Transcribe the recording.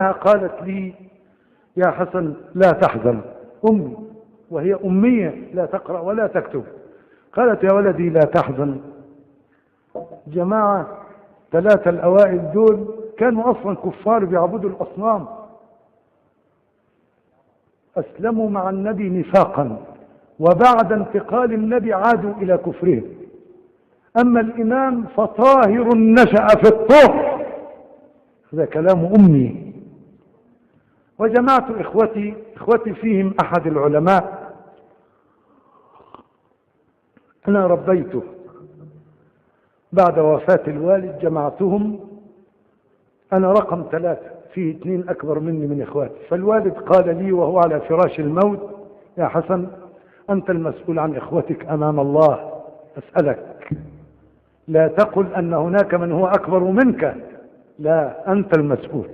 قالت لي: يا حسن لا تحزن. أمي وهي أمية لا تقرأ ولا تكتب، قالت: يا ولدي لا تحزن. جماعة 3 الأوائل دول كانوا أصلا كفار بيعبدوا الأصنام، أسلموا مع النبي نفاقا، وبعد انتقال النبي عادوا إلى كفرهم. أما الإمام فطاهر نشأ في الطهر. هذا كلام أمي. وجمعت إخوتي فيهم أحد العلماء أنا ربيته بعد وفاة الوالد، جمعتهم. أنا رقم 3، فيه 2 أكبر مني من إخواتي. فالوالد قال لي وهو على فراش الموت: يا حسن، أنت المسؤول عن إخوتك أمام الله، أسألك لا تقل أن هناك من هو أكبر منك، لا، أنت المسؤول.